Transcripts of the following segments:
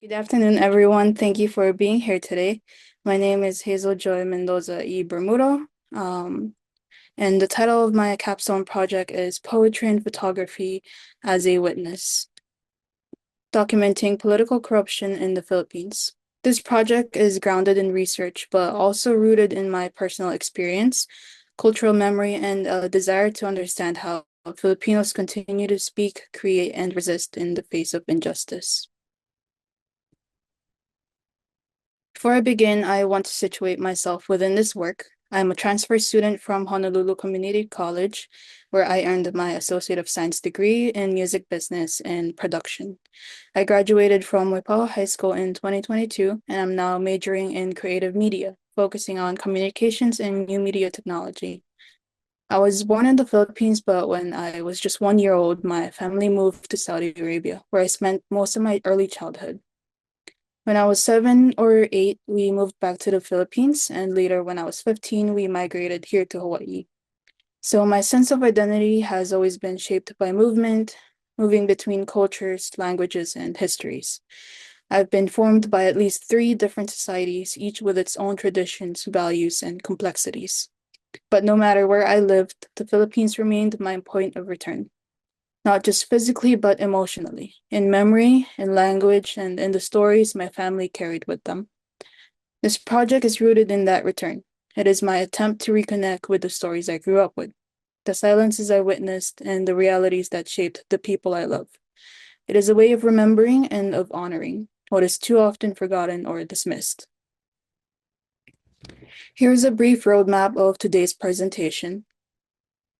Good afternoon, everyone. Thank you for being here today. My name is Hazel Joy Mendoza y Bermudo, and the title of my capstone project is Poetry and Photography as a Witness, documenting political corruption in the Philippines. This project is grounded in research, but also rooted in my personal experience, cultural memory, and a desire to understand how Filipinos continue to speak, create, and resist in the face of injustice. Before I begin, I want to situate myself within this work. I'm a transfer student from Honolulu Community College, where I earned my Associate of Science degree in Music Business and Production. I graduated from Waipawa High School in 2022, and I'm now majoring in creative media, focusing on communications and new media technology. I was born in the Philippines, but when I was just 1 year old, my family moved to Saudi Arabia, where I spent most of my early childhood. When I was 7 or 8, we moved back to the Philippines, and later, when I was 15, we migrated here to Hawaii. So my sense of identity has always been shaped by movement, moving between cultures, languages, and histories. I've been formed by at least three different societies, each with its own traditions, values, and complexities. But no matter where I lived, the Philippines remained my point of return, not just physically, but emotionally, in memory, in language, and in the stories my family carried with them. This project is rooted in that return. It is my attempt to reconnect with the stories I grew up with, the silences I witnessed, and the realities that shaped the people I love. It is a way of remembering and of honoring what is too often forgotten or dismissed. Here's a brief roadmap of today's presentation.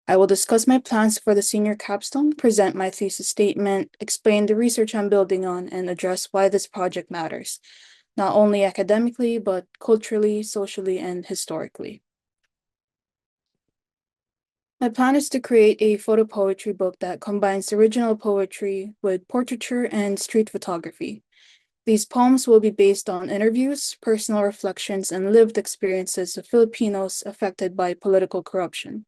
I will discuss my plans for the senior capstone, present my thesis statement, explain the research I'm building on, and address why this project matters, not only academically, but culturally, socially, and historically. My plan is to create a photopoetry book that combines original poetry with portraiture and street photography. These poems will be based on interviews, personal reflections, and lived experiences of Filipinos affected by political corruption.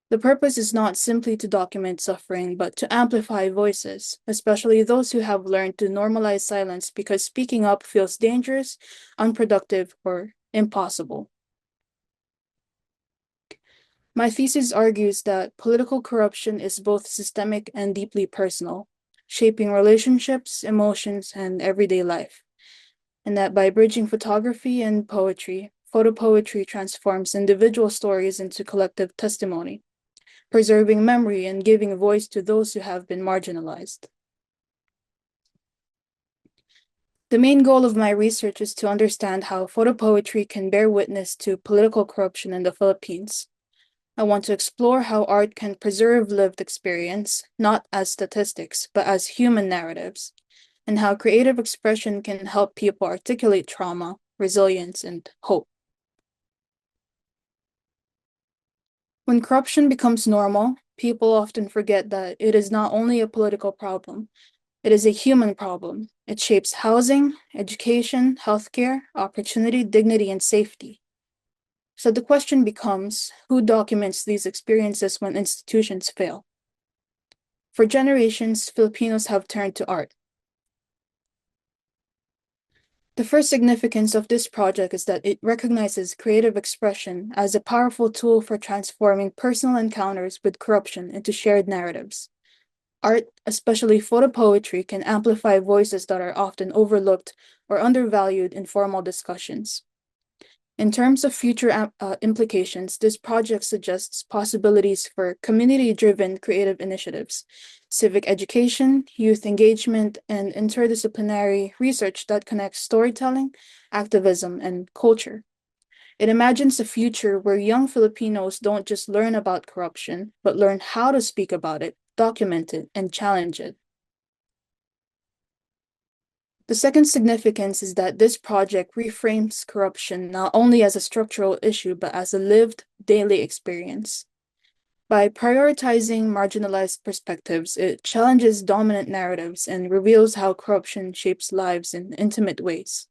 The purpose is not simply to document suffering, but to amplify voices, especially those who have learned to normalize silence because speaking up feels dangerous, unproductive, or impossible. My thesis argues that political corruption is both systemic and deeply personal, shaping relationships, emotions, and everyday life, and that by bridging photography and poetry, photopoetry transforms individual stories into collective testimony, preserving memory and giving voice to those who have been marginalized. The main goal of my research is to understand how photopoetry can bear witness to political corruption in the Philippines. I want to explore how art can preserve lived experience, not as statistics, but as human narratives, and how creative expression can help people articulate trauma, resilience, and hope. When corruption becomes normal, people often forget that it is not only a political problem, it is a human problem. It shapes housing, education, healthcare, opportunity, dignity, and safety. So the question becomes, who documents these experiences when institutions fail? For generations, Filipinos have turned to art. The first significance of this project is that it recognizes creative expression as a powerful tool for transforming personal encounters with corruption into shared narratives. Art, especially photopoetry, can amplify voices that are often overlooked or undervalued in formal discussions. In terms of future implications, this project suggests possibilities for community-driven creative initiatives, civic education, youth engagement, and interdisciplinary research that connects storytelling, activism, and culture. It imagines a future where young Filipinos don't just learn about corruption, but learn how to speak about it, document it, and challenge it. The second significance is that this project reframes corruption not only as a structural issue, but as a lived daily experience. By prioritizing marginalized perspectives, it challenges dominant narratives and reveals how corruption shapes lives in intimate ways.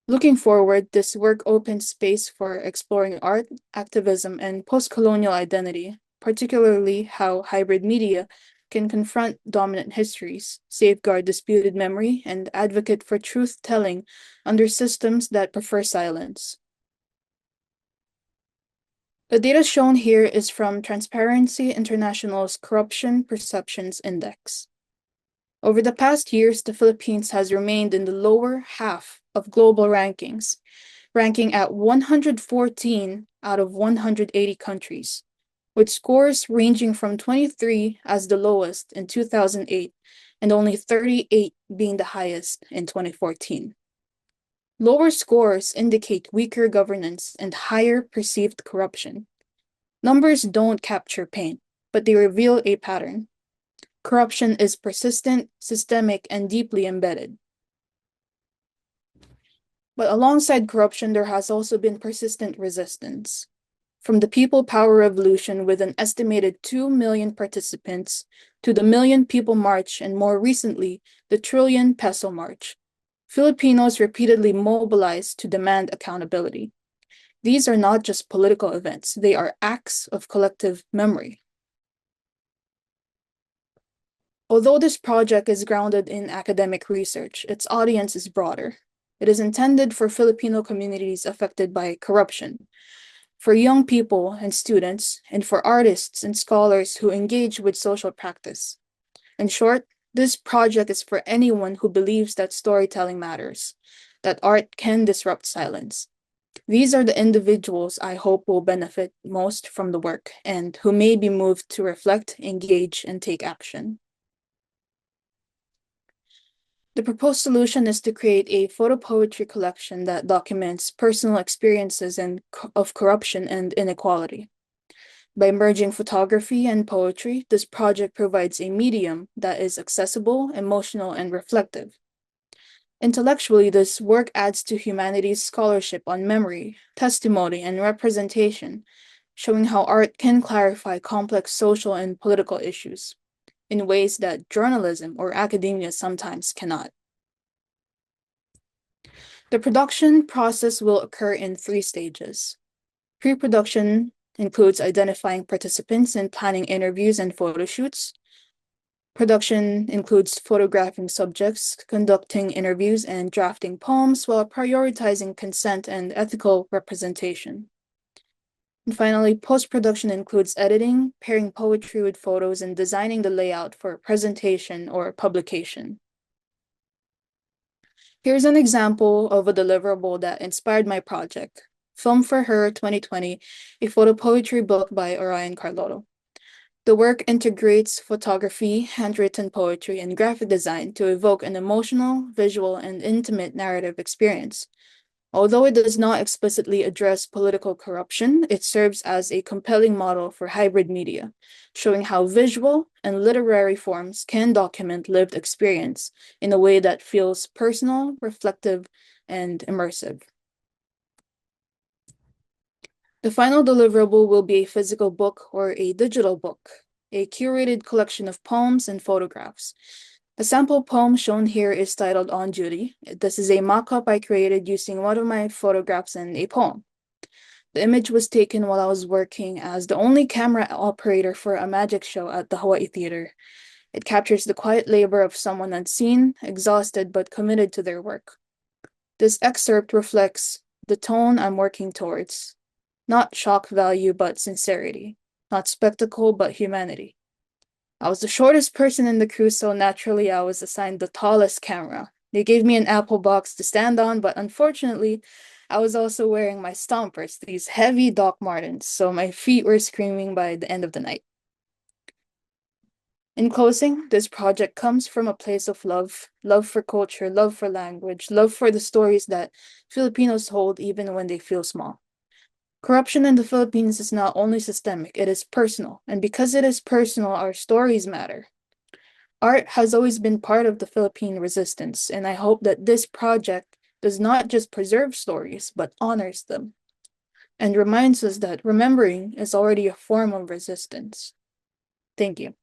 Looking forward, this work opens space for exploring art, activism, and post-colonial identity, particularly how hybrid media can confront dominant histories, safeguard disputed memory, and advocate for truth-telling under systems that prefer silence. The data shown here is from Transparency International's Corruption Perceptions Index. Over the past years, the Philippines has remained in the lower half of global rankings, ranking at 114 out of 180 countries, with scores ranging from 23 as the lowest in 2008 and only 38 being the highest in 2014. Lower scores indicate weaker governance and higher perceived corruption. Numbers don't capture pain, but they reveal a pattern. Corruption is persistent, systemic, and deeply embedded. But alongside corruption, there has also been persistent resistance. From the People Power Revolution with an estimated 2 million participants to the Million People March and more recently, the Trillion Peso March, Filipinos repeatedly mobilized to demand accountability. These are not just political events, they are acts of collective memory. Although this project is grounded in academic research, its audience is broader. It is intended for Filipino communities affected by corruption, for young people and students, and for artists and scholars who engage with social practice. In short, this project is for anyone who believes that storytelling matters, that art can disrupt silence. These are the individuals I hope will benefit most from the work and who may be moved to reflect, engage, and take action. The proposed solution is to create a photopoetry collection that documents personal experiences of corruption and inequality. By merging photography and poetry, this project provides a medium that is accessible, emotional, and reflective. Intellectually, this work adds to humanity's scholarship on memory, testimony, and representation, showing how art can clarify complex social and political issues in ways that journalism or academia sometimes cannot. The production process will occur in 3 stages. Pre-production includes identifying participants and planning interviews and photo shoots. Production includes photographing subjects, conducting interviews, and drafting poems while prioritizing consent and ethical representation. And finally, post-production includes editing, pairing poetry with photos, and designing the layout for presentation or publication. Here's an example of a deliverable that inspired my project, Film for Her 2020, a photopoetry book by Orion Carlotto. The work integrates photography, handwritten poetry, and graphic design to evoke an emotional, visual, and intimate narrative experience. Although it does not explicitly address political corruption, it serves as a compelling model for hybrid media, showing how visual and literary forms can document lived experience in a way that feels personal, reflective, and immersive. The final deliverable will be a physical book or a digital book, a curated collection of poems and photographs. The sample poem shown here is titled On Duty. This is a mock-up I created using one of my photographs and a poem. The image was taken while I was working as the only camera operator for a magic show at the Hawaii Theater. It captures the quiet labor of someone unseen, exhausted, but committed to their work. This excerpt reflects the tone I'm working towards. Not shock value, but sincerity. Not spectacle, but humanity. I was the shortest person in the crew, so naturally I was assigned the tallest camera. They gave me an Apple box to stand on, but unfortunately, I was also wearing my stompers, these heavy Doc Martens, so my feet were screaming by the end of the night. In closing, this project comes from a place of love, love for culture, love for language, love for the stories that Filipinos hold even when they feel small. Corruption in the Philippines is not only systemic, it is personal. And because it is personal, our stories matter. Art has always been part of the Philippine resistance, and I hope that this project does not just preserve stories, but honors them, and reminds us that remembering is already a form of resistance. Thank you.